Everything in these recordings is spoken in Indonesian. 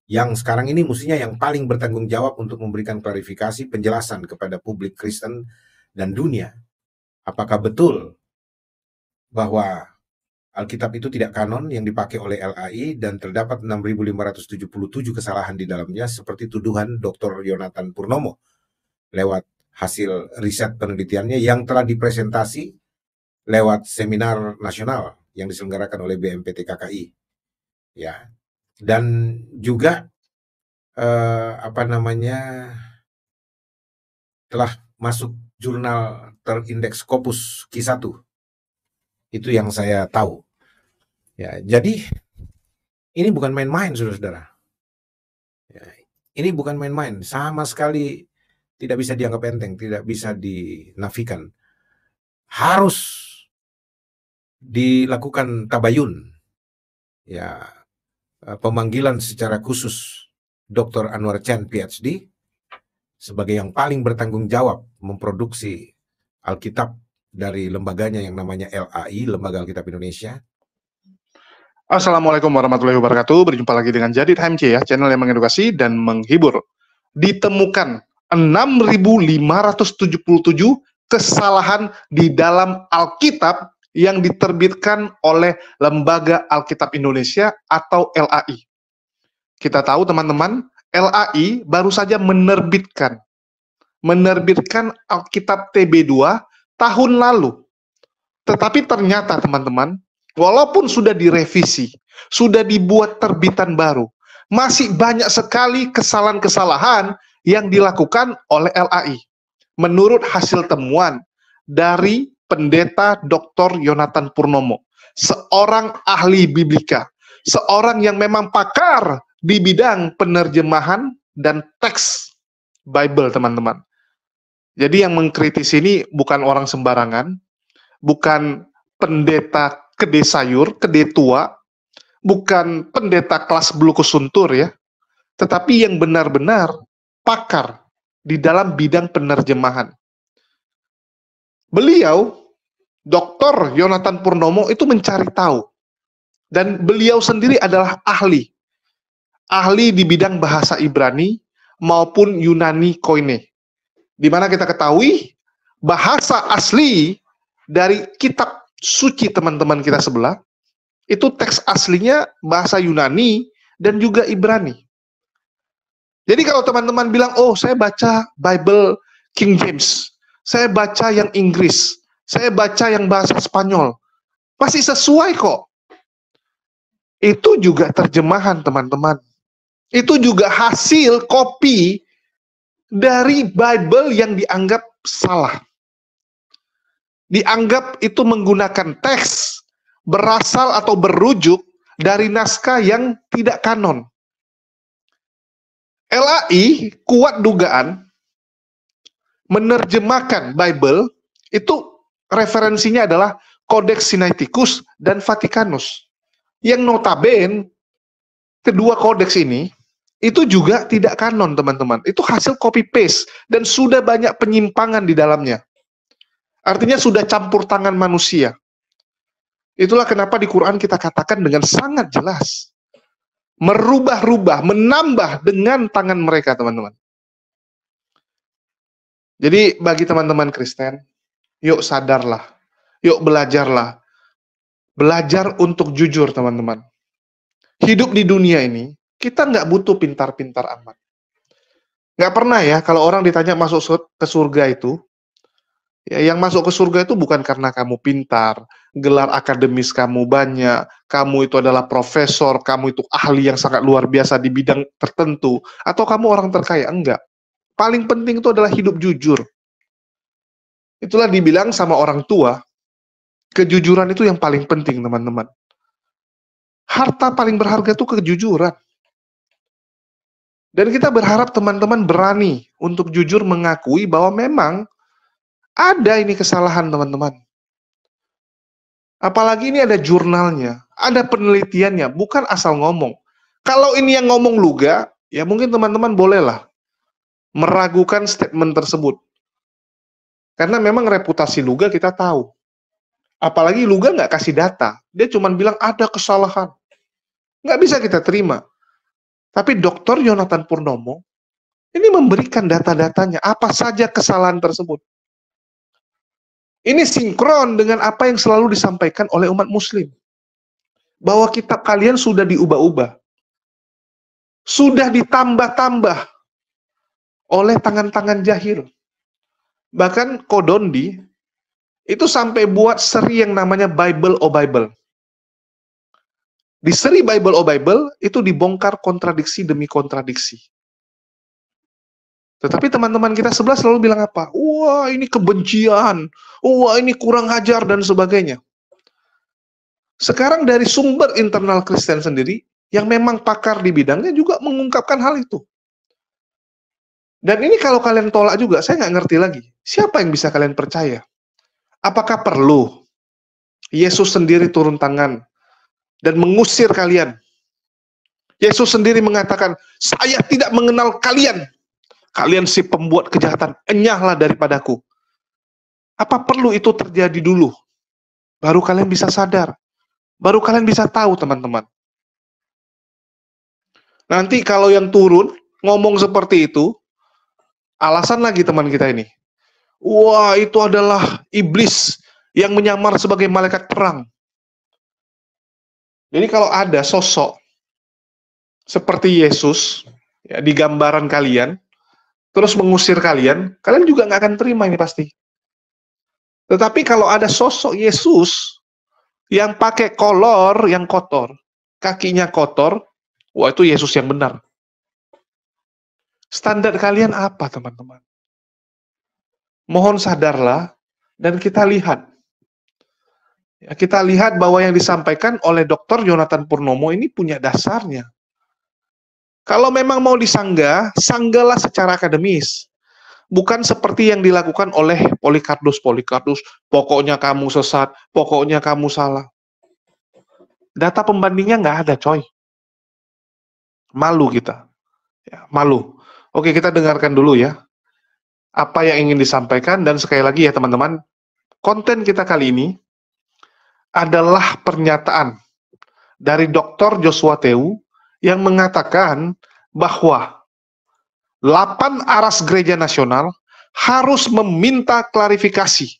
yang sekarang ini mestinya yang paling bertanggung jawab untuk memberikan klarifikasi, penjelasan kepada publik Kristen dan dunia. Apakah betul bahwa Alkitab itu tidak kanon yang dipakai oleh LAI dan terdapat 6.577 kesalahan di dalamnya seperti tuduhan Dr. Yonatan Purnomo lewat hasil riset penelitiannya yang telah dipresentasi lewat seminar nasional yang diselenggarakan oleh BMPT KKI, ya. Dan juga telah masuk jurnal terindeks Scopus Q1. Itu yang saya tahu. Ya, jadi ini bukan main-main, saudara-saudara. Ya, ini bukan main-main, sama sekali tidak bisa dianggap enteng, tidak bisa dinafikan. Harus dilakukan tabayun, ya, pemanggilan secara khusus Dr. Anwar Chan PhD sebagai yang paling bertanggung jawab memproduksi Alkitab dari lembaganya yang namanya LAI, Lembaga Alkitab Indonesia. Assalamualaikum warahmatullahi wabarakatuh. Berjumpa lagi dengan Jadid HMC ya, channel yang mengedukasi dan menghibur. Ditemukan 6.577 kesalahan di dalam Alkitab yang diterbitkan oleh Lembaga Alkitab Indonesia atau LAI. Kita tahu teman-teman, LAI baru saja menerbitkan Alkitab TB2 tahun lalu. Tetapi ternyata teman-teman, walaupun sudah direvisi, sudah dibuat terbitan baru, masih banyak sekali kesalahan-kesalahan yang dilakukan oleh LAI. Menurut hasil temuan dari Pendeta Dr. Yonatan Purnomo, seorang ahli biblika, seorang yang memang pakar di bidang penerjemahan dan teks Bible, teman-teman. Jadi yang mengkritisi ini bukan orang sembarangan, bukan pendeta kede sayur, kede tua, bukan pendeta kelas blukus suntur ya, tetapi yang benar-benar pakar di dalam bidang penerjemahan. Beliau, Dr. Yonatan Purnomo itu mencari tahu, dan beliau sendiri adalah ahli di bidang bahasa Ibrani maupun Yunani Koine. Di mana kita ketahui bahasa asli dari kitab suci teman-teman kita sebelah, itu teks aslinya bahasa Yunani dan juga Ibrani. Jadi kalau teman-teman bilang, oh saya baca Bible King James, saya baca yang Inggris, saya baca yang bahasa Spanyol, pasti sesuai kok. Itu juga terjemahan teman-teman. Itu juga hasil copy dari Bible yang dianggap salah. Dianggap itu menggunakan teks berasal atau berujuk dari naskah yang tidak kanon. LAI kuat dugaan menerjemahkan Bible itu referensinya adalah Codex Sinaiticus dan Vaticanus. Yang notabene kedua kodeks ini itu juga tidak kanon, teman-teman. Itu hasil copy paste dan sudah banyak penyimpangan di dalamnya. Artinya sudah campur tangan manusia. Itulah kenapa di Quran kita katakan dengan sangat jelas. Merubah-rubah, menambah dengan tangan mereka, teman-teman. Jadi bagi teman-teman Kristen, yuk sadarlah. Yuk belajarlah. Belajar untuk jujur, teman-teman. Hidup di dunia ini, kita nggak butuh pintar-pintar amat. Nggak pernah ya, kalau orang ditanya masuk ke surga itu, ya, yang masuk ke surga itu bukan karena kamu pintar, gelar akademis kamu banyak, kamu itu adalah profesor, kamu itu ahli yang sangat luar biasa di bidang tertentu, atau kamu orang terkaya. Enggak. Paling penting itu adalah hidup jujur. Itulah dibilang sama orang tua, kejujuran itu yang paling penting, teman-teman. Harta paling berharga itu kejujuran. Dan kita berharap teman-teman berani untuk jujur mengakui bahwa memang ada ini kesalahan, teman-teman. Apalagi ini ada jurnalnya, ada penelitiannya, bukan asal ngomong. Kalau ini yang ngomong Luga, ya mungkin teman-teman bolehlah meragukan statement tersebut. Karena memang reputasi Luga kita tahu. Apalagi Luga nggak kasih data, dia cuma bilang ada kesalahan. Nggak bisa kita terima. Tapi Dr. Yonatan Purnomo ini memberikan data-datanya, apa saja kesalahan tersebut. Ini sinkron dengan apa yang selalu disampaikan oleh umat muslim. Bahwa kitab kalian sudah diubah-ubah. Sudah ditambah-tambah oleh tangan-tangan jahil. Bahkan Kodondi itu sampai buat seri yang namanya Bible o Bible. Di seri Bible o Bible itu dibongkar kontradiksi demi kontradiksi. Tetapi teman-teman kita sebelah selalu bilang apa? Wah, ini kebencian. Wah, ini kurang ajar dan sebagainya. Sekarang dari sumber internal Kristen sendiri, yang memang pakar di bidangnya juga mengungkapkan hal itu. Dan ini kalau kalian tolak juga, saya nggak ngerti lagi. Siapa yang bisa kalian percaya? Apakah perlu Yesus sendiri turun tangan dan mengusir kalian? Yesus sendiri mengatakan, saya tidak mengenal kalian. Kalian si pembuat kejahatan, enyahlah daripadaku. Apa perlu itu terjadi dulu? Baru kalian bisa sadar. Baru kalian bisa tahu, teman-teman. Nanti kalau yang turun, ngomong seperti itu, alasan lagi teman kita ini. Wah, itu adalah iblis yang menyamar sebagai malaikat perang. Jadi kalau ada sosok seperti Yesus, ya, di gambaran kalian, terus mengusir kalian, kalian juga nggak akan terima ini pasti. Tetapi kalau ada sosok Yesus yang pakai kolor yang kotor, kakinya kotor, wah itu Yesus yang benar. Standar kalian apa, teman-teman? Mohon sadarlah dan kita lihat. Ya, kita lihat bahwa yang disampaikan oleh Dr. Yonatan Purnomo ini punya dasarnya. Kalau memang mau disanggah, sanggalah secara akademis. Bukan seperti yang dilakukan oleh Polycarpus, pokoknya kamu sesat, pokoknya kamu salah. Data pembandingnya nggak ada, coy. Malu kita. Ya, malu. Oke, kita dengarkan dulu ya. Apa yang ingin disampaikan, dan sekali lagi ya teman-teman, konten kita kali ini adalah pernyataan dari Dr. Joshua Tew yang mengatakan bahwa 8 aras gereja nasional harus meminta klarifikasi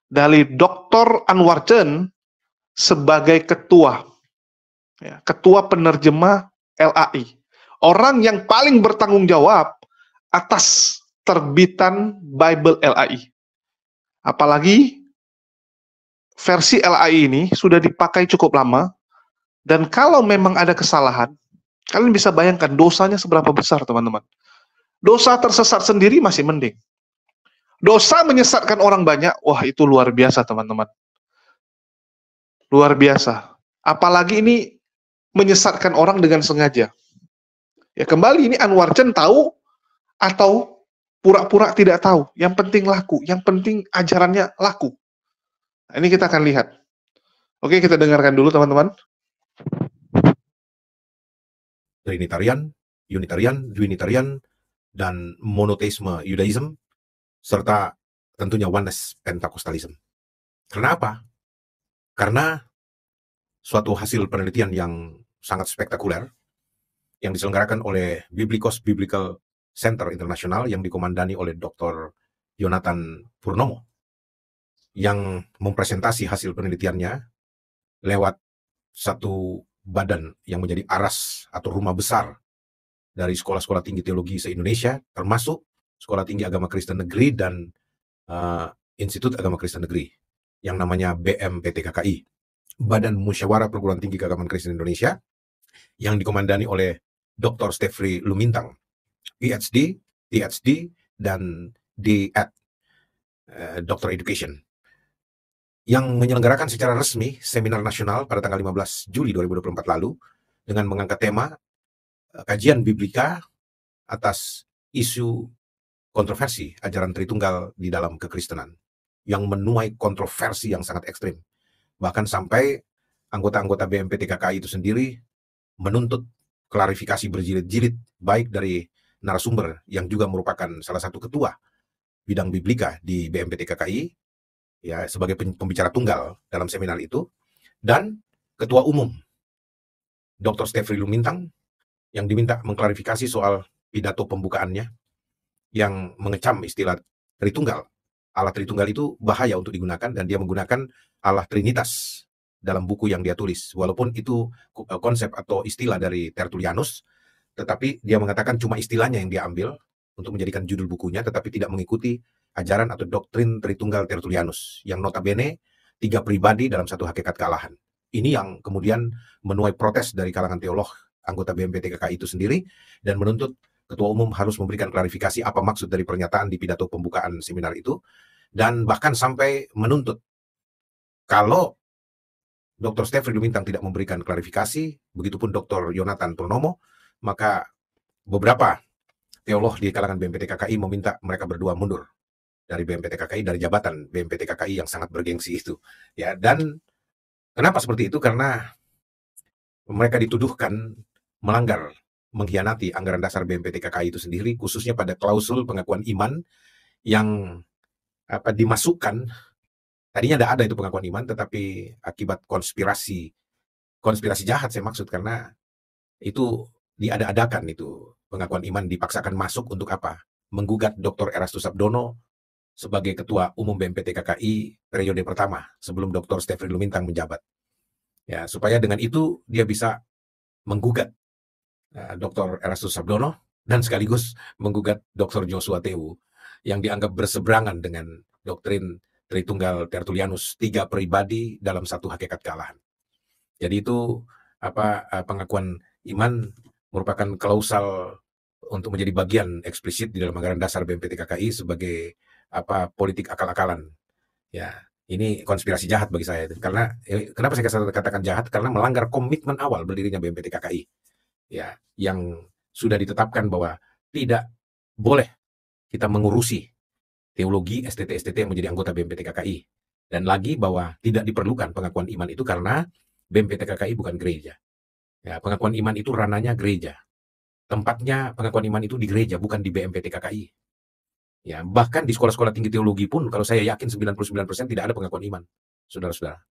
dari Dr. Anwar Chen sebagai ketua, ya, ketua penerjemah LAI. Orang yang paling bertanggung jawab atas terbitan Bible LAI. Apalagi versi LAI ini sudah dipakai cukup lama, dan kalau memang ada kesalahan, kalian bisa bayangkan dosanya seberapa besar, teman-teman. Dosa tersesat sendiri masih mending. Dosa menyesatkan orang banyak, wah itu luar biasa, teman-teman. Luar biasa. Apalagi ini menyesatkan orang dengan sengaja. Ya kembali, ini Anwar Chen tahu atau pura-pura tidak tahu. Yang penting laku, yang penting ajarannya laku. Nah, ini kita akan lihat. Oke, kita dengarkan dulu, teman-teman. Trinitarian, Unitarian, Duinitarian, dan monoteisme Judaism, serta tentunya oneness Pentakostalism. Kenapa? Karena suatu hasil penelitian yang sangat spektakuler yang diselenggarakan oleh Biblikos Biblical Center Internasional yang dikomandani oleh Dr. Yonatan Purnomo, yang mempresentasi hasil penelitiannya lewat satu badan yang menjadi aras atau rumah besar dari sekolah-sekolah tinggi teologi se-Indonesia, termasuk Sekolah Tinggi Agama Kristen Negeri dan Institut Agama Kristen Negeri, yang namanya BMPTKKI, Badan Musyawarah Perguruan Tinggi Keagamaan Kristen Indonesia, yang dikomandani oleh Dr. Stefri Lumintang, PhD, ThD, dan D.Ed, Dr. Education, yang menyelenggarakan secara resmi seminar nasional pada tanggal 15 Juli 2024 lalu dengan mengangkat tema kajian biblika atas isu kontroversi ajaran Tritunggal di dalam kekristenan, yang menuai kontroversi yang sangat ekstrim. Bahkan sampai anggota-anggota BMPTKKI itu sendiri menuntut klarifikasi berjilid-jilid, baik dari narasumber yang juga merupakan salah satu ketua bidang biblika di BMPTKKI, ya, sebagai pembicara tunggal dalam seminar itu, dan ketua umum Dr. Stefri Lumintang yang diminta mengklarifikasi soal pidato pembukaannya yang mengecam istilah Tritunggal. Allah Tritunggal itu bahaya untuk digunakan, dan dia menggunakan Allah Trinitas dalam buku yang dia tulis. Walaupun itu konsep atau istilah dari Tertullianus, tetapi dia mengatakan cuma istilahnya yang dia ambil untuk menjadikan judul bukunya, tetapi tidak mengikuti ajaran atau doktrin Tritunggal Tertullianus, yang notabene 3 pribadi dalam satu hakikat kealahan. Ini yang kemudian menuai protes dari kalangan teolog anggota BMPTKKI itu sendiri, dan menuntut Ketua Umum harus memberikan klarifikasi apa maksud dari pernyataan di pidato pembukaan seminar itu, dan bahkan sampai menuntut kalau Dr. Stefri Lumintang tidak memberikan klarifikasi, begitupun Dr. Yonatan Purnomo, maka beberapa teolog di kalangan BMPTKKI meminta mereka berdua mundur dari BMPTKKI, dari jabatan BMPTKKI yang sangat bergengsi itu. Ya, dan kenapa seperti itu? Karena mereka dituduhkan melanggar, mengkhianati anggaran dasar BMPTKKI itu sendiri, khususnya pada klausul pengakuan iman yang dimasukkan. Tadinya tidak ada itu pengakuan iman, tetapi akibat konspirasi jahat saya maksud, karena itu diada-adakan, itu pengakuan iman dipaksakan masuk untuk apa? Menggugat Dr. Erastus Sabdono sebagai Ketua Umum BMPTKKI periode pertama sebelum Dr. Stefri Lumintang menjabat. Ya, supaya dengan itu dia bisa menggugat Dr. Erastus Sabdono dan sekaligus menggugat Dr. Joshua Tewu yang dianggap berseberangan dengan doktrin Tritunggal Tertullianus, 3 pribadi dalam satu hakikat kealahan. Jadi itu pengakuan iman merupakan klausal untuk menjadi bagian eksplisit di dalam anggaran dasar BMPTKKI sebagai politik akal-akalan. Ya, ini konspirasi jahat bagi saya. Karena kenapa saya katakan jahat? Karena melanggar komitmen awal berdirinya BMPTKKI. Ya, yang sudah ditetapkan bahwa tidak boleh kita mengurusi teologi STT yang menjadi anggota BMPTKKI, dan lagi bahwa tidak diperlukan pengakuan iman itu karena BMPTKKI bukan gereja. Ya, pengakuan iman itu ranahnya gereja. Tempatnya pengakuan iman itu di gereja, bukan di BMPTKKI. Ya, bahkan di sekolah-sekolah tinggi teologi pun, kalau saya yakin 99% tidak ada pengakuan iman, saudara-saudara.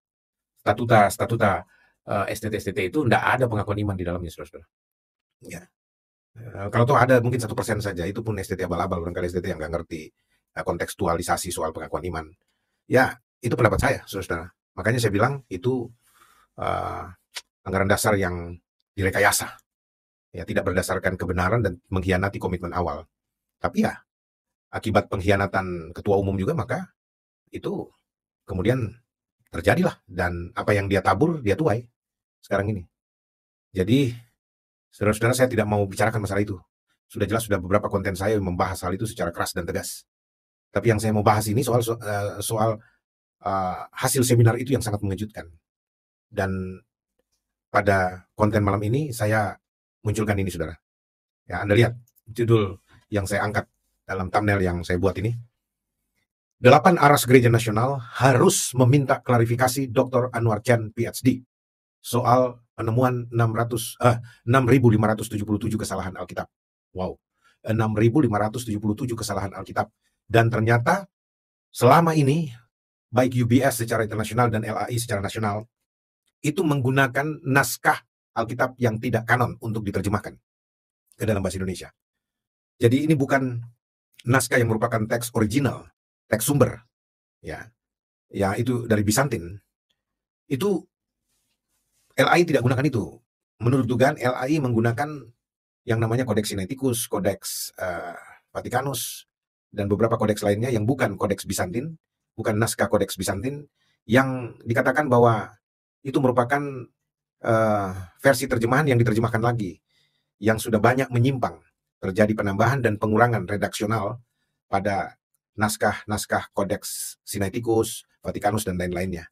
Statuta STT itu tidak ada pengakuan iman di dalamnya, saudara-saudara. Ya. Kalau tuh ada mungkin 1% saja, itu pun STT abal-abal, barangkali STT yang nggak ngerti kontekstualisasi soal pengakuan iman. Ya, itu pendapat saya, saudara-saudara. Makanya saya bilang itu anggaran dasar yang direkayasa, ya, tidak berdasarkan kebenaran dan mengkhianati komitmen awal. Tapi ya, akibat pengkhianatan ketua umum juga, maka itu kemudian terjadilah, dan apa yang dia tabur dia tuai sekarang ini. Jadi saudara-saudara, saya tidak mau bicarakan masalah itu. Sudah jelas, sudah beberapa konten saya membahas hal itu secara keras dan tegas. Tapi yang saya mau bahas ini soal hasil seminar itu yang sangat mengejutkan. Dan pada konten malam ini saya munculkan ini, saudara. Ya, Anda lihat judul yang saya angkat dalam thumbnail yang saya buat ini. 8 aras gereja nasional harus meminta klarifikasi Dr. Anwar Chan PhD soal penemuan 6.577 kesalahan Alkitab. Wow, 6.577 kesalahan Alkitab. Dan ternyata selama ini baik UBS secara internasional dan LAI secara nasional itu menggunakan naskah Alkitab yang tidak kanon untuk diterjemahkan ke dalam bahasa Indonesia. Jadi ini bukan naskah yang merupakan teks original, teks sumber, ya itu dari Bizantin. Itu LAI tidak gunakan itu. Menurut dugaan, LAI menggunakan yang namanya Kodeks Sinaiticus, Kodeks Vatikanus, dan beberapa kodeks lainnya yang bukan kodeks Bizantin, bukan naskah kodeks Bizantin, yang dikatakan bahwa itu merupakan versi terjemahan yang diterjemahkan lagi, yang sudah banyak menyimpang. Terjadi penambahan dan pengurangan redaksional pada naskah-naskah kodeks Sinaiticus, Vatikanus, dan lain-lainnya.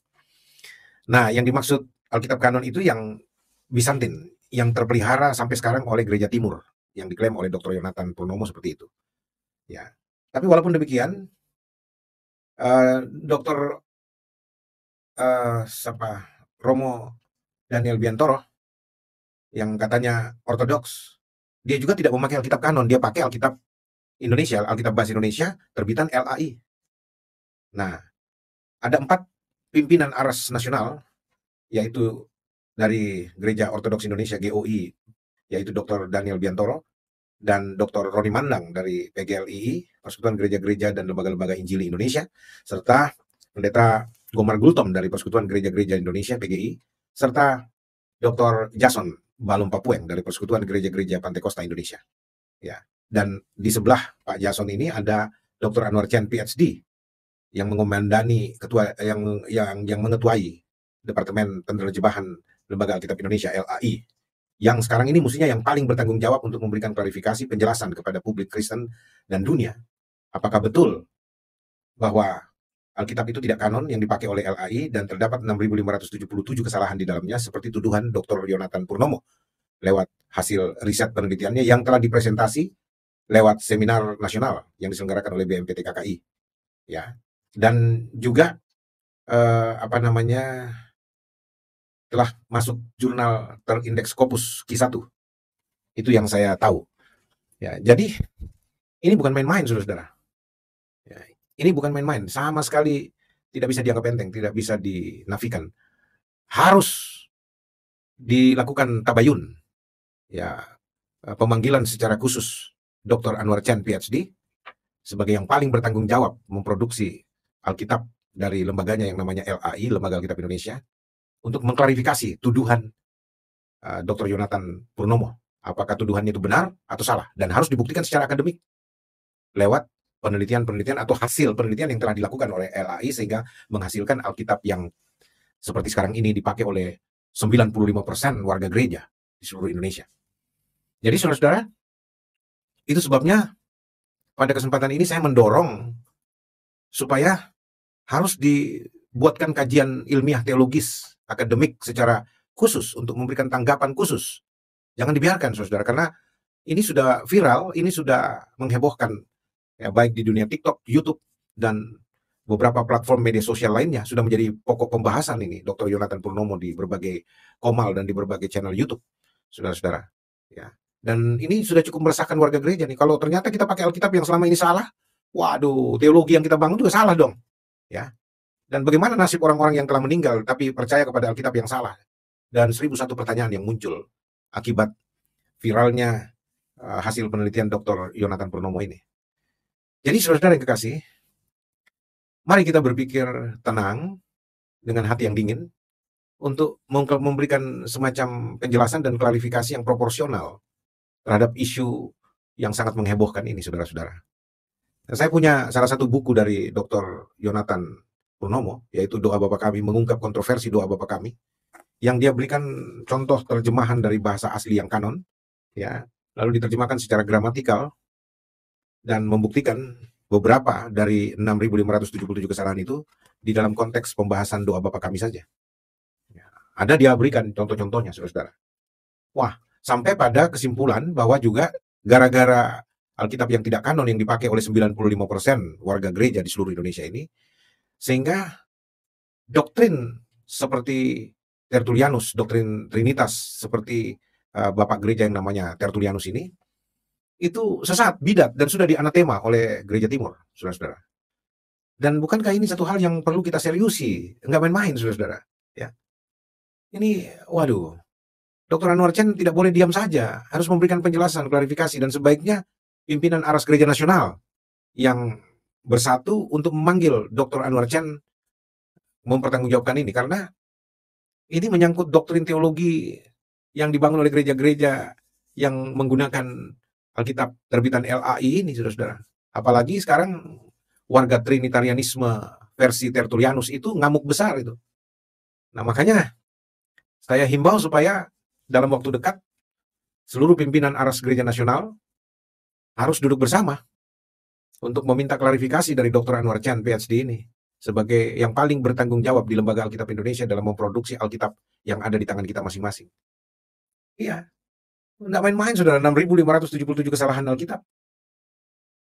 Nah, yang dimaksud Alkitab kanon itu yang Bizantin, yang terpelihara sampai sekarang oleh Gereja Timur, yang diklaim oleh Dr. Yonatan Purnomo seperti itu. Ya, tapi walaupun demikian, Dr. Romo Daniel Biantoro yang katanya ortodoks, dia juga tidak memakai Alkitab kanon, dia pakai Alkitab Indonesia, Alkitab bahasa Indonesia terbitan LAI. Nah, ada 4 pimpinan aras nasional, yaitu dari Gereja Ortodoks Indonesia GOI yaitu Dr. Daniel Biantoro dan Dr. Roni Mandang dari PGLII, Persekutuan Gereja-Gereja dan Lembaga-Lembaga Injili Indonesia, serta Pendeta Gomar Gultom dari Persekutuan Gereja-Gereja Indonesia PGI, serta Dr. Jason Balum Papueng dari Persekutuan Gereja-Gereja Pantekosta Indonesia. Ya. Dan di sebelah Pak Jason ini ada Dr. Anwar Chen PhD yang mengomandani yang mengetuai Departemen Penerjemahan Lembaga Alkitab Indonesia LAI, yang sekarang ini mestinya yang paling bertanggung jawab untuk memberikan klarifikasi penjelasan kepada publik Kristen dan dunia apakah betul bahwa Alkitab itu tidak kanon yang dipakai oleh LAI dan terdapat 6.577 kesalahan di dalamnya seperti tuduhan Dr. Yonatan Purnomo lewat hasil riset penelitiannya yang telah dipresentasi lewat seminar nasional yang diselenggarakan oleh BMPT KKI, ya. Dan juga telah masuk jurnal terindeks Scopus Q1. Itu yang saya tahu. Ya, jadi ini bukan main-main, saudara-saudara. Ya, ini bukan main-main, sama sekali tidak bisa dianggap enteng, tidak bisa dinafikan. Harus dilakukan tabayun, ya, pemanggilan secara khusus Dr. Anwar Chen PhD sebagai yang paling bertanggung jawab memproduksi Alkitab dari lembaganya yang namanya LAI, Lembaga Alkitab Indonesia, untuk mengklarifikasi tuduhan Dr. Yonatan Purnomo. Apakah tuduhannya itu benar atau salah, dan harus dibuktikan secara akademik lewat penelitian-penelitian atau hasil penelitian yang telah dilakukan oleh LAI sehingga menghasilkan Alkitab yang seperti sekarang ini dipakai oleh 95% warga gereja di seluruh Indonesia. Jadi saudara-saudara, itu sebabnya pada kesempatan ini saya mendorong supaya harus dibuatkan kajian ilmiah teologis akademik secara khusus untuk memberikan tanggapan khusus. Jangan dibiarkan saudara, karena ini sudah viral, ini sudah menghebohkan, ya, baik di dunia TikTok, YouTube, dan beberapa platform media sosial lainnya sudah menjadi pokok pembahasan ini Dr. Yonatan Purnomo di berbagai komal dan di berbagai channel YouTube, saudara-saudara. Ya. Dan ini sudah cukup meresahkan warga gereja nih. Kalau ternyata kita pakai Alkitab yang selama ini salah, waduh, teologi yang kita bangun juga salah dong. Ya. Dan bagaimana nasib orang-orang yang telah meninggal tapi percaya kepada Alkitab yang salah? Dan 1001 pertanyaan yang muncul akibat viralnya hasil penelitian Dr. Yonatan Purnomo ini. Jadi saudara-saudara yang kekasih, mari kita berpikir tenang dengan hati yang dingin untuk memberikan semacam penjelasan dan klarifikasi yang proporsional terhadap isu yang sangat menghebohkan ini, saudara-saudara. Dan saya punya salah satu buku dari Dr. Yonatan Purnomo, yaitu Doa Bapa Kami, mengungkap kontroversi Doa Bapa Kami, yang dia berikan contoh terjemahan dari bahasa asli yang kanon, ya, lalu diterjemahkan secara gramatikal dan membuktikan beberapa dari 6.577 kesalahan itu di dalam konteks pembahasan Doa Bapa Kami saja. Ya, ada dia berikan contoh-contohnya, saudara-saudara. Wah, sampai pada kesimpulan bahwa juga gara-gara Alkitab yang tidak kanon yang dipakai oleh 95% warga gereja di seluruh Indonesia ini, sehingga doktrin seperti Tertullianus, doktrin Trinitas seperti Bapak Gereja yang namanya Tertullianus ini, itu sesat, bidat, dan sudah dianatema oleh Gereja Timur, saudara-saudara. Dan bukankah ini satu hal yang perlu kita seriusi? Enggak main-main, saudara-saudara. Ya. Ini, waduh, Dr. Anwar Chen tidak boleh diam saja, harus memberikan penjelasan, klarifikasi, dan sebaiknya pimpinan Aras Gereja Nasional yang bersatu untuk memanggil Dr. Anwar Chen mempertanggungjawabkan ini, karena ini menyangkut doktrin teologi yang dibangun oleh gereja-gereja yang menggunakan Alkitab terbitan LAI ini, saudara-saudara. Apalagi sekarang warga Trinitarianisme versi Tertullianus itu ngamuk besar itu. Nah, makanya saya himbau supaya dalam waktu dekat seluruh pimpinan Aras Gereja Nasional harus duduk bersama untuk meminta klarifikasi dari Dr. Anwar Chen PhD ini sebagai yang paling bertanggung jawab di Lembaga Alkitab Indonesia dalam memproduksi Alkitab yang ada di tangan kita masing-masing. Iya, nggak main-main, saudara, 6.577 kesalahan Alkitab.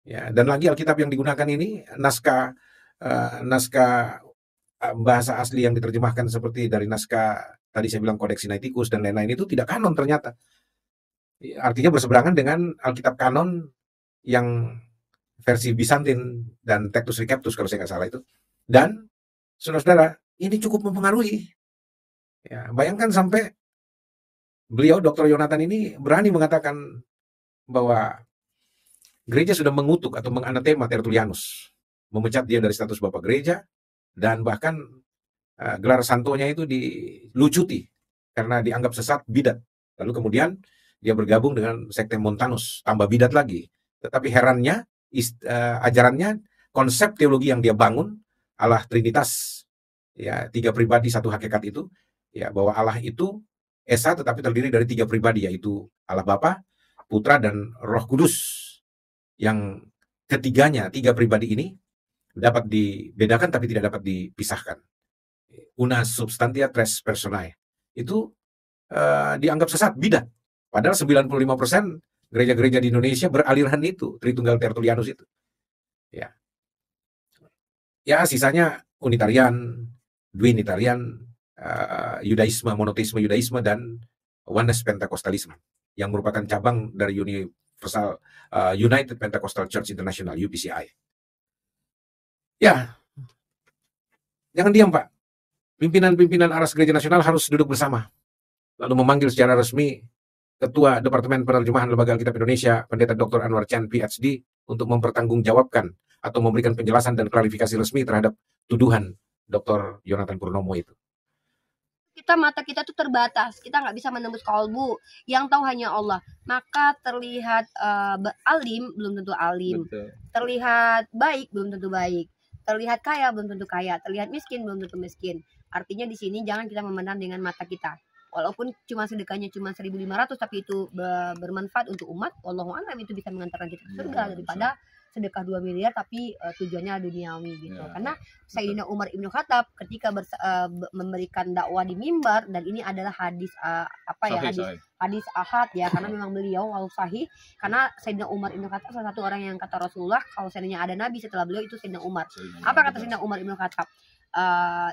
Ya, dan lagi Alkitab yang digunakan ini naskah bahasa asli yang diterjemahkan seperti dari naskah tadi saya bilang Codex Sinaiticus dan lain-lain itu tidak kanon ternyata. Artinya berseberangan dengan Alkitab kanon yang versi Bizantin dan Textus Receptus kalau saya nggak salah itu. Dan saudara-saudara, ini cukup mempengaruhi. Ya, bayangkan sampai beliau Dr. Yonatan ini berani mengatakan bahwa gereja sudah mengutuk atau menganatema Tertullianus, memecat dia dari status bapak gereja, dan bahkan gelar santonya itu dilucuti karena dianggap sesat, bidat. Lalu kemudian dia bergabung dengan sekte Montanus, tambah bidat lagi. Tetapi herannya, ajarannya, konsep teologi yang dia bangun, Allah Trinitas, ya, 3 pribadi 1 hakikat itu, ya, bahwa Allah itu Esa tetapi terdiri dari 3 pribadi, yaitu Allah Bapa, Putra, dan Roh Kudus. Yang ketiganya, 3 pribadi ini dapat dibedakan tapi tidak dapat dipisahkan. Una substantia tres personae. Itu dianggap sesat, bidat. Padahal 95% gereja-gereja di Indonesia beraliran itu, Tritunggal Tertullianus itu. Ya. Ya, sisanya Unitarian, Duinitarian, Yudaisme, Monoteisme Yudaisme, dan Oneness Pentakostalisme, yang merupakan cabang dari United Pentecostal Church International, UPCI. Ya, jangan diam, Pak. Pimpinan-pimpinan Aras Gereja Nasional harus duduk bersama, lalu memanggil secara resmi Ketua Departemen Penerjemahan Lembaga Alkitab Indonesia, Pendeta Dr. Anwar Chan, PhD, untuk mempertanggungjawabkan atau memberikan penjelasan dan klarifikasi resmi terhadap tuduhan Dr. Yonatan Purnomo itu. Mata kita tuh terbatas, kita nggak bisa menembus kalbu, yang tahu hanya Allah. Maka terlihat alim belum tentu alim. Betul. Terlihat baik belum tentu baik, terlihat kaya belum tentu kaya, terlihat miskin belum tentu miskin. Artinya di sini jangan kita memandang dengan mata kita. Walaupun cuma sedekahnya cuma 1.500, tapi itu bermanfaat untuk umat, wallahu a'lam, itu bisa mengantarkan kita ke surga daripada sedekah 2 miliar tapi tujuannya duniawi gitu. Karena Sayyidina Umar Ibn Khattab ketika memberikan dakwah di mimbar, dan ini adalah hadis hadis ahad ya, karena memang beliau sahih, karena Sayyidina Umar Ibn Khattab salah satu orang yang kata Rasulullah kalau seandainya ada nabi setelah beliau itu Sayyidina Umar. Apa kata Sayyidina Umar Ibn Khattab?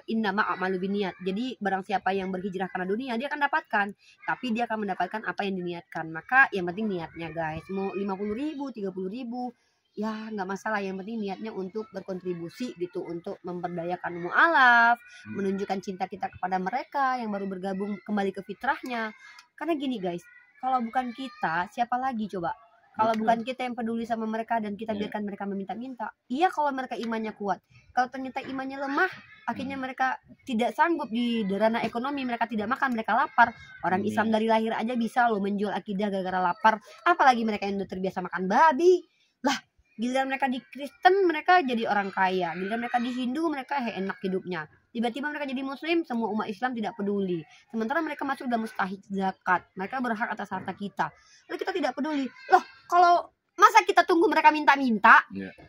Innama a'malu binniyat. Jadi barang siapa yang berhijrah karena dunia, dia akan dapatkan, tapi dia akan mendapatkan apa yang diniatkan. Maka yang penting niatnya, guys. Mau 50.000, 30.000, ya nggak masalah, yang penting niatnya untuk berkontribusi gitu, untuk memberdayakan mu'alaf, menunjukkan cinta kita kepada mereka yang baru bergabung kembali ke fitrahnya. Karena gini guys, kalau bukan kita, siapa lagi coba? Kalau bukan kita yang peduli sama mereka dan kita biarkan mereka meminta-minta. Iya, kalau mereka imannya kuat. Kalau ternyata imannya lemah, akhirnya mereka tidak sanggup di ranah ekonomi, mereka tidak makan, mereka lapar. Orang Islam dari lahir aja bisa loh menjual akidah gara-gara lapar. Apalagi mereka yang udah terbiasa makan babi. Lah, giliran mereka di Kristen, mereka jadi orang kaya. Giliran mereka di Hindu, mereka enak hidupnya. Tiba-tiba mereka jadi Muslim, semua umat Islam tidak peduli. Sementara mereka masuk dalam mustahik zakat. Mereka berhak atas harta kita. Lalu kita tidak peduli. Loh, kalau masa kita tunggu mereka minta-minta,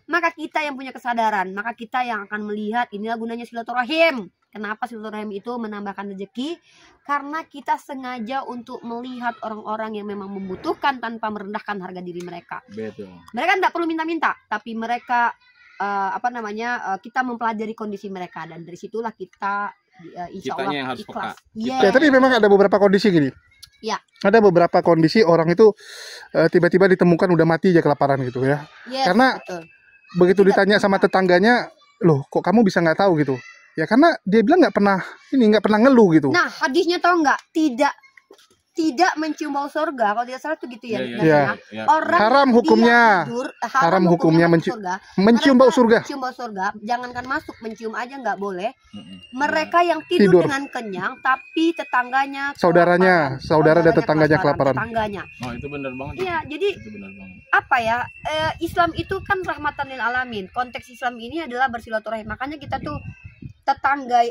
maka kita yang punya kesadaran, maka kita yang akan melihat inilah gunanya silaturahim. Kenapa silaturahim itu menambahkan rezeki? Karena kita sengaja untuk melihat orang-orang yang memang membutuhkan tanpa merendahkan harga diri mereka. Betul. Mereka tidak perlu minta-minta, tapi mereka kita mempelajari kondisi mereka, dan dari situlah kita insya Allah yang harus ikhlas. Ya, tapi memang ada beberapa kondisi gini. Ya. Ada beberapa kondisi orang itu tiba-tiba ditemukan udah mati aja kelaparan gitu ya. Karena begitu ditanya sama tetangganya, loh kok kamu bisa nggak tahu gitu? Ya karena dia bilang nggak pernah ngeluh gitu. Nah, hadisnya tahu nggak? Tidak mencium bau surga, kalau tidak salah tuh gitu ya. Orang haram hukumnya, haram hukumnya mencium bau surga. Mencium bau surga, jangankan masuk, mencium aja nggak boleh. Mereka yang tidur dengan kenyang, tapi tetangganya, saudara dan tetangganya kelaparan. Oh, itu benar banget. Iya, jadi apa ya? Islam itu kan rahmatan lil alamin. Konteks Islam ini adalah bersilaturahim. Makanya kita tuh tetangga,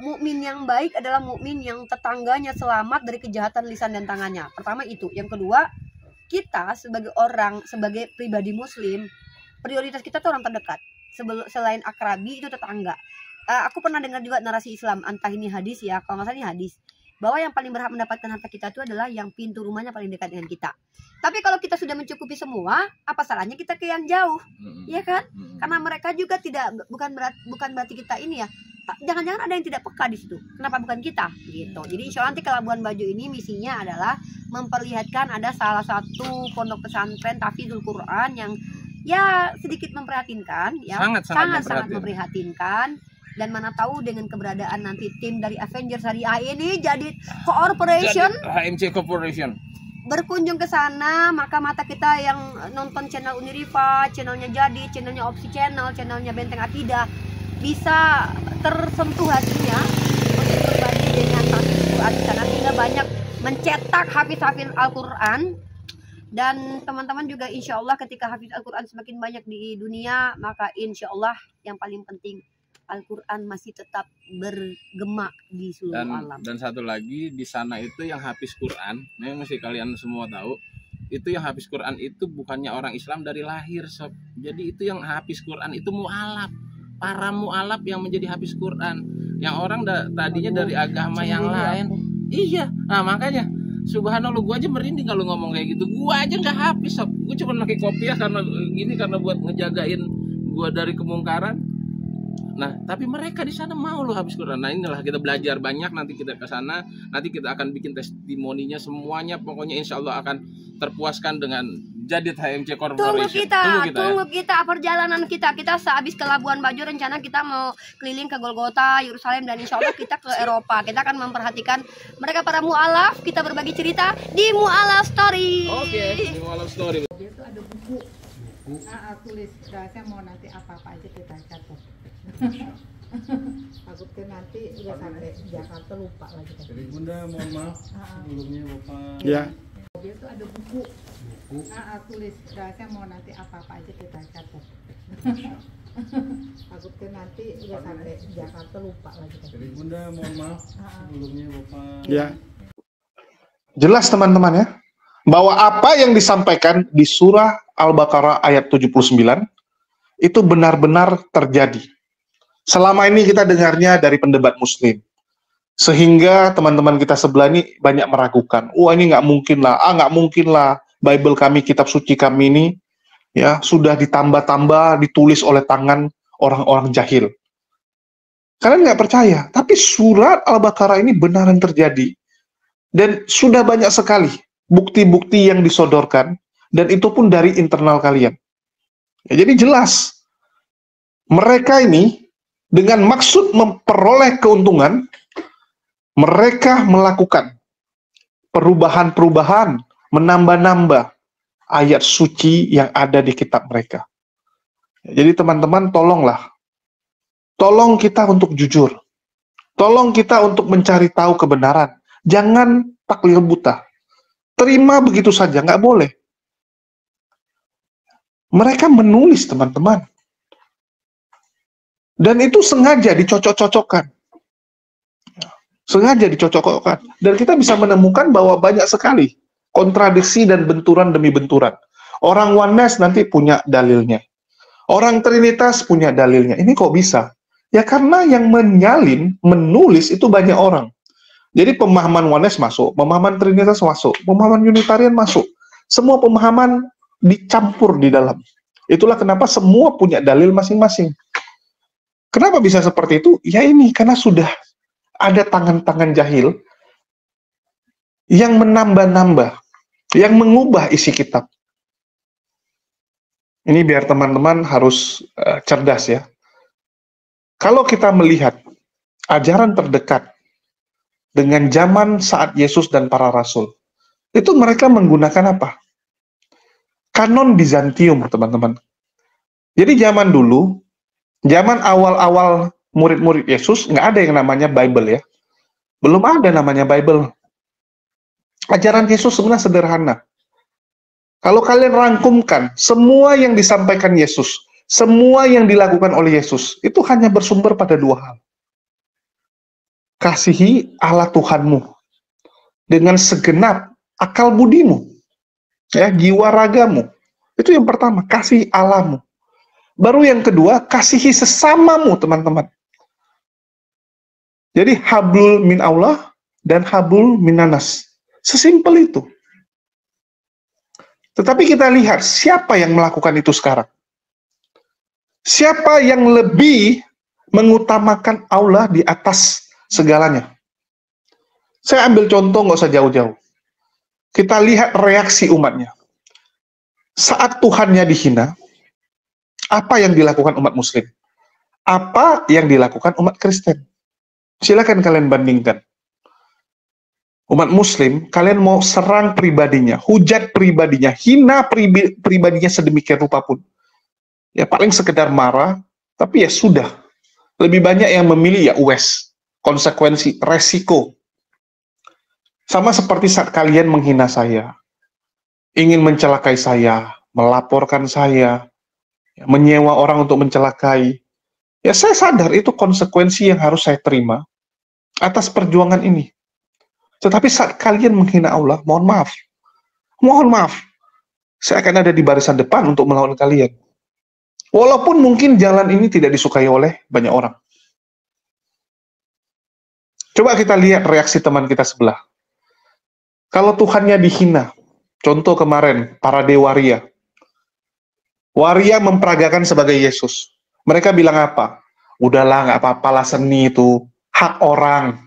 mukmin yang baik adalah mukmin yang tetangganya selamat dari kejahatan lisan dan tangannya. Pertama itu. Yang kedua, kita sebagai pribadi muslim, prioritas kita tuh orang terdekat. Selain akrabi itu tetangga. Aku pernah dengar juga narasi Islam, entah ini hadis ya, kalau nggak salah ini hadis, bahwa yang paling berhak mendapatkan harta kita itu adalah yang pintu rumahnya paling dekat dengan kita. Tapi kalau kita sudah mencukupi semua, apa salahnya kita ke yang jauh, ya kan? Karena mereka juga bukan berarti kita ini ya. Jangan-jangan ada yang tidak peka di situ. Kenapa bukan kita? Gitu. Jadi insya Allah nanti ke Labuan Bajo ini misinya adalah memperlihatkan ada salah satu pondok pesantren Tahfidzul Quran yang ya sedikit memprihatinkan, ya sangat memprihatinkan. Dan mana tahu dengan keberadaan nanti tim dari Avengers Syariah ini jadi Corporation, HMC Corporation berkunjung ke sana, maka mata kita yang nonton channel Uniriva, channelnya Jadi, channelnya Opsi Channel, channelnya Benteng Akidah bisa tersentuh hatinya untuk berbagi dengan hafiz Quran di sana, sehingga banyak mencetak hafiz-hafiz Al-Quran. Dan teman-teman juga insya Allah ketika hafiz Al-Quran semakin banyak di dunia, maka insya Allah yang paling penting Al-Quran masih tetap bergema di seluruh alam. Dan satu lagi di sana itu yang hafiz Quran, memang mesti kalian semua tahu, itu yang hafiz Quran itu bukannya orang Islam dari lahir, sob. Jadi itu yang hafiz Quran itu mu'alaf, para mu'alaf yang menjadi hafiz Quran, yang orang tadinya dari agama yang lain. Iya, nah makanya subhanallah, gue aja merinding kalau ngomong kayak gitu. Gue aja nggak hafiz, sob. Gue cuma pakai kopiah karena buat ngejagain gue dari kemungkaran. Nah, tapi mereka di sana mau loh habis Quran. Nah, inilah kita belajar banyak, nanti kita ke sana, nanti kita akan bikin testimoninya semuanya, pokoknya insya Allah akan terpuaskan dengan Jadi HMC Corporation. Tunggu kita perjalanan kita sehabis ke Labuan Bajo, rencana kita mau keliling ke Golgota, Yerusalem, dan insya Allah kita ke Eropa. Kita akan memperhatikan mereka para mu'alaf, kita berbagi cerita di Mu'alaf Story. Oke, di Mu'alaf Story. Dia tuh ada buku. Tulis, saya mau nanti apa-apa aja kita catat. Takutnya nanti udah sampai Jakarta lupa lagi. Jadi Bunda mohon maaf sebelumnya Bapak. Ya. Dia tuh ada buku. Tulis, saya mau nanti apa-apa aja kita catat. Takutnya nanti udah sampai Jakarta lupa lagi. Jadi Bunda mohon maaf sebelumnya Bapak. Ya. Jelas teman-teman ya, bahwa apa yang disampaikan di surah Al-Baqarah ayat 79 itu benar-benar terjadi. Selama ini kita dengarnya dari pendebat muslim, sehingga teman-teman kita sebelah ini banyak meragukan. Wah, ini nggak mungkin lah, nggak mungkin lah, Bible kami, kitab suci kami ini ya sudah ditambah-tambah, ditulis oleh tangan orang-orang jahil. Kalian nggak percaya, tapi surat Al-Baqarah ini benaran terjadi. Dan sudah banyak sekali bukti-bukti yang disodorkan, dan itu pun dari internal kalian. Ya, jadi jelas, mereka ini dengan maksud memperoleh keuntungan, mereka melakukan perubahan-perubahan, menambah-nambah ayat suci yang ada di kitab mereka. Jadi teman-teman, tolong kita untuk jujur, tolong kita untuk mencari tahu kebenaran, jangan taklil buta, terima begitu saja, nggak boleh. Mereka menulis teman-teman, dan itu sengaja dicocok-cocokkan. Sengaja dicocok-cocokkan. Dan kita bisa menemukan bahwa banyak sekali kontradiksi dan benturan demi benturan. Orang oneness nanti punya dalilnya. Orang Trinitas punya dalilnya. Ini kok bisa? Ya karena yang menyalin, menulis itu banyak orang. Jadi pemahaman oneness masuk, pemahaman Trinitas masuk, pemahaman Unitarian masuk. Semua pemahaman dicampur di dalam. Itulah kenapa semua punya dalil masing-masing. Kenapa bisa seperti itu? Ya ini, karena sudah ada tangan-tangan jahil yang menambah-nambah, yang mengubah isi kitab. Ini biar teman-teman harus cerdas ya. Kalau kita melihat ajaran terdekat dengan zaman saat Yesus dan para rasul, itu mereka menggunakan apa? Kanon Bizantium, teman-teman. Jadi zaman dulu, zaman awal-awal murid-murid Yesus, nggak ada yang namanya Bible ya. Belum ada namanya Bible. Ajaran Yesus sebenarnya sederhana. Kalau kalian rangkumkan semua yang disampaikan Yesus, semua yang dilakukan oleh Yesus, itu hanya bersumber pada dua hal. Kasihi Allah Tuhanmu dengan segenap akal budimu, ya, jiwa ragamu. Itu yang pertama, kasih Allahmu. Baru yang kedua, kasihi sesamamu, teman-teman. Jadi hablul min Allah dan hablul minanas. Sesimpel itu. Tetapi kita lihat siapa yang melakukan itu sekarang. Siapa yang lebih mengutamakan Allah di atas segalanya. Saya ambil contoh, nggak usah jauh-jauh. Kita lihat reaksi umatnya. Saat Tuhannya dihina, apa yang dilakukan umat muslim? apa yang dilakukan umat Kristen. Silakan kalian bandingkan. Umat Muslim, kalian mau serang pribadinya, hujat pribadinya, hina pribadinya sedemikian rupa pun. Ya paling sekedar marah, tapi ya sudah. Lebih banyak yang memilih ya konsekuensi, resiko. Sama seperti saat kalian menghina saya, ingin mencelakai saya, melaporkan saya, menyewa orang untuk mencelakai. Ya saya sadar itu konsekuensi yang harus saya terima atas perjuangan ini. Tetapi saat kalian menghina Allah, mohon maaf, saya akan ada di barisan depan untuk melawan kalian. Walaupun mungkin jalan ini tidak disukai oleh banyak orang. Coba kita lihat reaksi teman kita sebelah. Kalau Tuhannya dihina, contoh kemarin, para Dewaria. Waria memperagakan sebagai Yesus. Mereka bilang apa? Udahlah, nggak apa-apalah, seni itu, hak orang.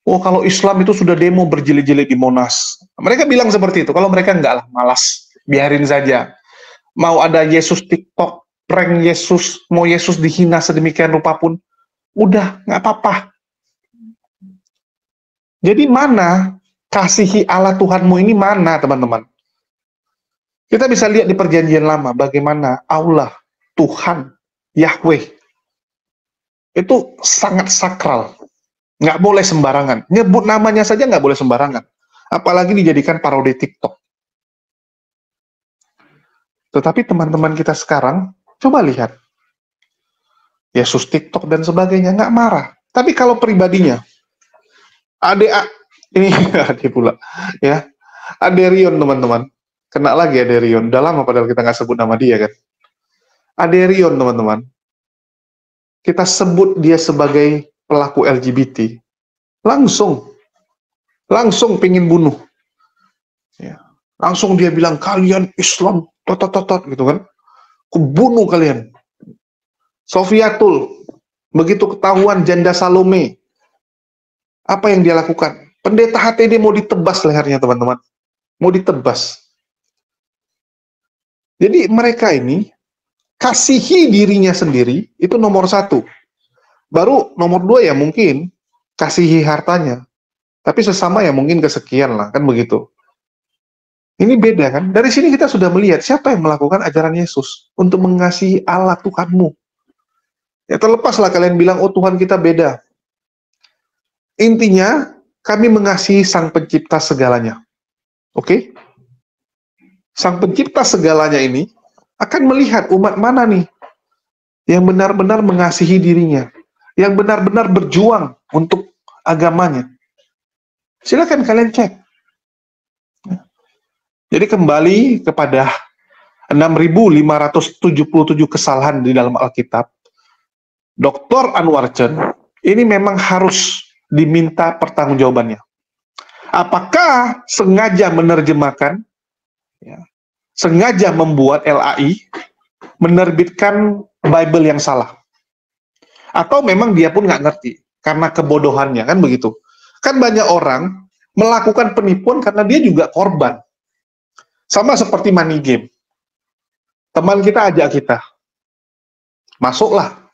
Oh, kalau Islam itu sudah demo berjilid-jilid di Monas. Mereka bilang seperti itu. Kalau mereka enggak lah, malas. Biarin saja. Mau ada Yesus TikTok, prank Yesus, mau Yesus dihina sedemikian rupa pun, udah, nggak apa-apa. Jadi mana kasihi Allah Tuhanmu ini mana, teman-teman? Kita bisa lihat di perjanjian lama, bagaimana Allah, Tuhan, Yahweh, itu sangat sakral. Nggak boleh sembarangan. Nyebut namanya saja nggak boleh sembarangan. Apalagi dijadikan parodi TikTok. Tetapi teman-teman kita sekarang, coba lihat. Yesus TikTok dan sebagainya, nggak marah. Tapi kalau pribadinya, ini adik pula, ya. Aderion, teman-teman. Kena lagi Aderion. Udah lama padahal kita nggak sebut nama dia, kan. Aderion, teman-teman. Kita sebut dia sebagai pelaku LGBT, langsung pingin bunuh, ya. Langsung dia bilang, kalian Islam, gitu kan, kubunuh kalian. Sofiatul, begitu ketahuan janda Salome, apa yang dia lakukan? Pendeta HTD mau ditebas lehernya, teman-teman, mau ditebas. Jadi mereka ini kasihi dirinya sendiri, itu nomor satu. Baru nomor dua ya mungkin kasihi hartanya. Tapi sesama ya mungkin kesekian lah, kan begitu. Ini beda kan? Dari sini kita sudah melihat siapa yang melakukan ajaran Yesus untuk mengasihi Allah Tuhanmu. Ya terlepaslah kalian bilang, oh Tuhan kita beda. Intinya, kami mengasihi Sang Pencipta segalanya. Oke? Sang Pencipta segalanya ini akan melihat umat mana nih yang benar-benar mengasihi dirinya, yang benar-benar berjuang untuk agamanya. Silakan kalian cek. Jadi kembali kepada 6.577 kesalahan di dalam Alkitab, Dr. Anwar Chen ini memang harus diminta pertanggungjawabannya. Apakah sengaja menerjemahkan, ya, sengaja membuat LAI menerbitkan Bible yang salah? Atau memang dia pun nggak ngerti karena kebodohannya, kan begitu. Kan banyak orang melakukan penipuan karena dia juga korban. Sama seperti money game. Teman kita ajak kita, masuklah.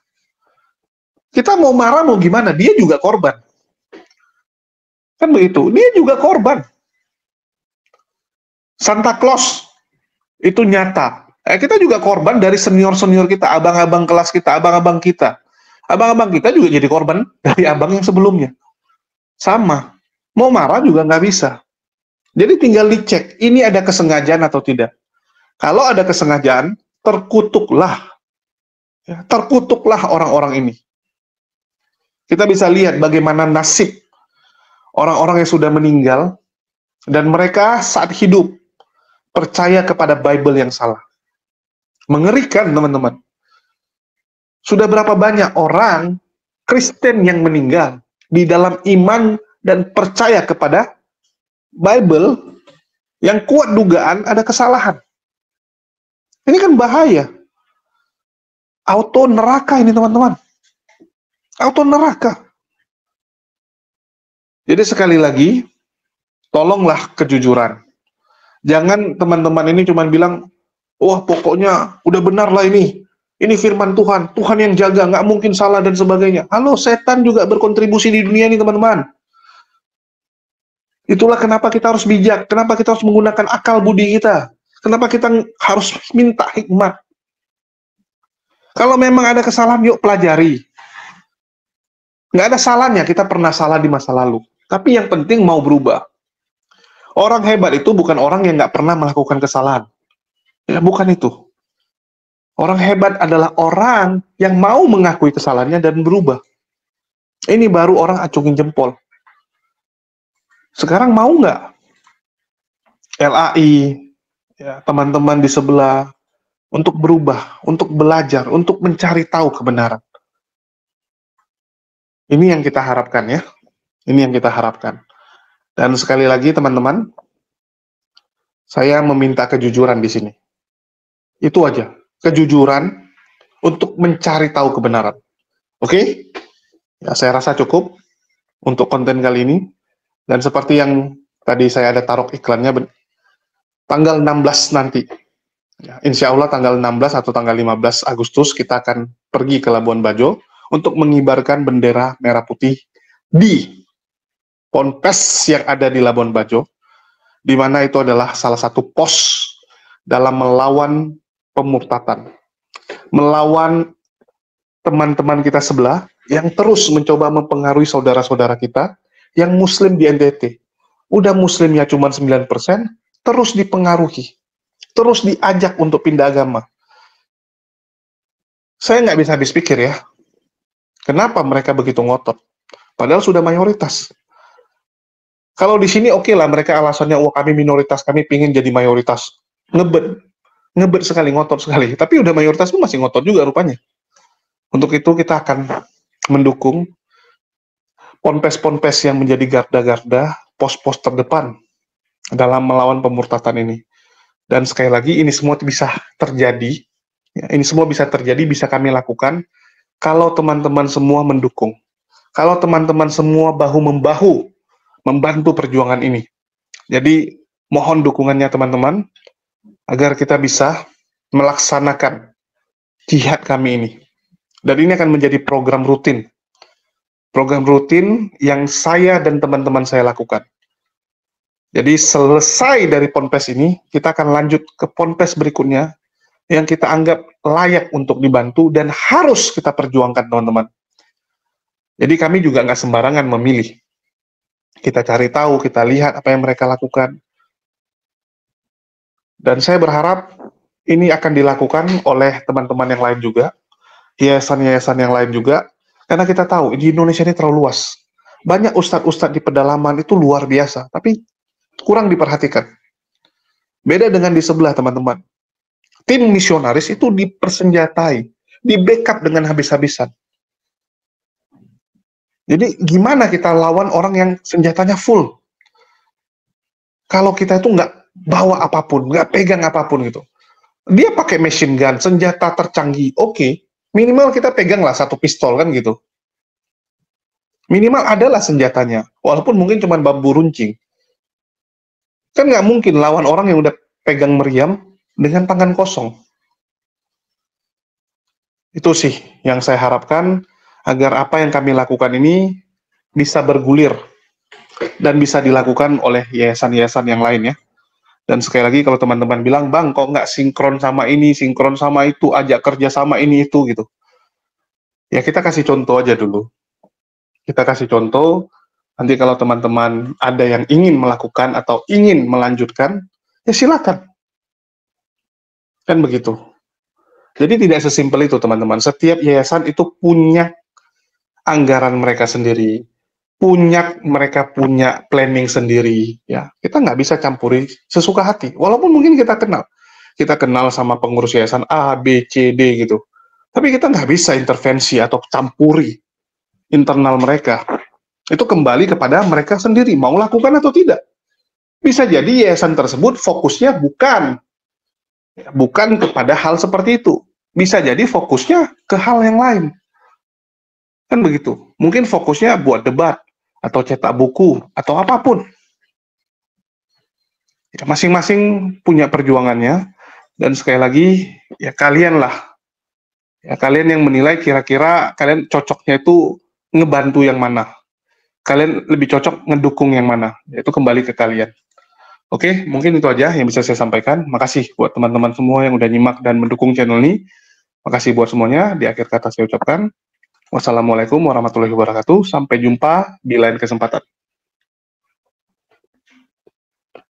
Kita mau marah mau gimana, dia juga korban. Kan begitu, dia juga korban. Santa Claus itu nyata. Kita juga korban dari senior-senior kita, abang-abang kelas kita, abang-abang kita. Abang-abang kita juga jadi korban dari abang yang sebelumnya. Sama. Mau marah juga nggak bisa. Jadi tinggal dicek, ini ada kesengajaan atau tidak. Kalau ada kesengajaan, terkutuklah. Ya, terkutuklah orang-orang ini. Kita bisa lihat bagaimana nasib orang-orang yang sudah meninggal, dan mereka saat hidup percaya kepada Bible yang salah. Mengerikan, teman-teman. Sudah berapa banyak orang Kristen yang meninggal di dalam iman dan percaya kepada Bible yang kuat dugaan ada kesalahan. Ini kan bahaya. Auto neraka ini, teman-teman. Auto neraka. Jadi sekali lagi, tolonglah kejujuran. Jangan teman-teman ini cuma bilang, wah pokoknya udah benar lah ini. Ini firman Tuhan, Tuhan yang jaga, nggak mungkin salah dan sebagainya. Halo, setan juga berkontribusi di dunia ini, teman-teman. Itulah kenapa kita harus bijak, kenapa kita harus menggunakan akal budi kita, kenapa kita harus minta hikmat. Kalau memang ada kesalahan, yuk pelajari. Nggak ada salahnya kita pernah salah di masa lalu. Tapi yang penting mau berubah. Orang hebat itu bukan orang yang nggak pernah melakukan kesalahan. Ya, bukan itu. Orang hebat adalah orang yang mau mengakui kesalahannya dan berubah. Ini baru orang acungin jempol. Sekarang mau nggak LAI, ya, teman-teman di sebelah, untuk berubah, untuk belajar, untuk mencari tahu kebenaran? Ini yang kita harapkan ya. Ini yang kita harapkan. Dan sekali lagi teman-teman, saya meminta kejujuran di sini. Itu aja. Kejujuran untuk mencari tahu kebenaran. Oke? Ya, saya rasa cukup untuk konten kali ini. Dan seperti yang tadi saya ada taruh iklannya, tanggal 16 nanti. Ya, insya Allah tanggal 16 atau tanggal 15 Agustus kita akan pergi ke Labuan Bajo untuk mengibarkan bendera merah putih di Ponpes yang ada di Labuan Bajo, di mana itu adalah salah satu pos dalam melawan pemurtatan, melawan teman-teman kita sebelah yang terus mencoba mempengaruhi saudara-saudara kita yang muslim di NTT. Udah muslimnya cuma 9%, terus dipengaruhi, terus diajak untuk pindah agama. Saya nggak bisa habis pikir ya, kenapa mereka begitu ngotot? Padahal sudah mayoritas. Kalau di sini oke lah, mereka alasannya, wah kami minoritas, kami pingin jadi mayoritas. Ngebet sekali, ngotot sekali. Tapi udah mayoritas pun masih ngotot juga rupanya. Untuk itu kita akan mendukung ponpes-ponpes yang menjadi garda-garda, pos-pos terdepan dalam melawan pemurtatan ini. Dan sekali lagi, ini semua bisa terjadi. Ya, ini semua bisa terjadi, bisa kami lakukan kalau teman-teman semua mendukung. Kalau teman-teman semua bahu-membahu membantu perjuangan ini. Jadi, mohon dukungannya teman-teman, agar kita bisa melaksanakan jihad kami ini. Dan ini akan menjadi program rutin. Program rutin yang saya dan teman-teman saya lakukan. Jadi selesai dari ponpes ini, kita akan lanjut ke ponpes berikutnya yang kita anggap layak untuk dibantu dan harus kita perjuangkan, teman-teman. Jadi kami juga nggak sembarangan memilih. Kita cari tahu, kita lihat apa yang mereka lakukan. Dan saya berharap ini akan dilakukan oleh teman-teman yang lain juga, yayasan-yayasan yang lain juga, karena kita tahu di Indonesia ini terlalu luas. Banyak ustadz-ustadz di pedalaman itu luar biasa, tapi kurang diperhatikan. Beda dengan di sebelah, teman-teman. Tim misionaris itu dipersenjatai, di backup dengan habis-habisan. Jadi gimana kita lawan orang yang senjatanya full? Kalau kita itu nggak bawa apapun, nggak pegang apapun gitu. Dia pakai machine gun, senjata tercanggih, oke. Minimal kita peganglah satu pistol kan gitu. Minimal adalah senjatanya, walaupun mungkin cuma bambu runcing. Kan nggak mungkin lawan orang yang udah pegang meriam dengan tangan kosong. Itu sih yang saya harapkan, agar apa yang kami lakukan ini bisa bergulir dan bisa dilakukan oleh yayasan-yayasan yang lain ya. Dan sekali lagi kalau teman-teman bilang, Bang, kok nggak sinkron sama ini, sinkron sama itu, ajak kerja sama ini itu gitu. Ya kita kasih contoh aja dulu. Kita kasih contoh, nanti kalau teman-teman ada yang ingin melakukan atau ingin melanjutkan, ya silakan. Kan begitu. Jadi tidak sesimpel itu, teman-teman. Setiap yayasan itu punya anggaran mereka sendiri, mereka punya planning sendiri, ya. Kita nggak bisa campuri sesuka hati. Walaupun mungkin kita kenal sama pengurus yayasan A, B, C, D gitu. Tapi kita nggak bisa intervensi atau campuri internal mereka. Itu kembali kepada mereka sendiri, mau lakukan atau tidak. Bisa jadi yayasan tersebut fokusnya bukan kepada hal seperti itu. Bisa jadi fokusnya ke hal yang lain. Kan begitu. Mungkin fokusnya buat debat, atau cetak buku, atau apapun. Ya, masing-masing punya perjuangannya, dan sekali lagi, ya kalianlah Ya, kalian yang menilai kira-kira kalian cocoknya itu ngebantu yang mana. Kalian lebih cocok ngedukung yang mana. Itu kembali ke kalian. Oke, mungkin itu aja yang bisa saya sampaikan. Makasih buat teman-teman semua yang udah nyimak dan mendukung channel ini. Makasih buat semuanya. Di akhir kata saya ucapkan wassalamualaikum warahmatullahi wabarakatuh. Sampai jumpa di lain kesempatan.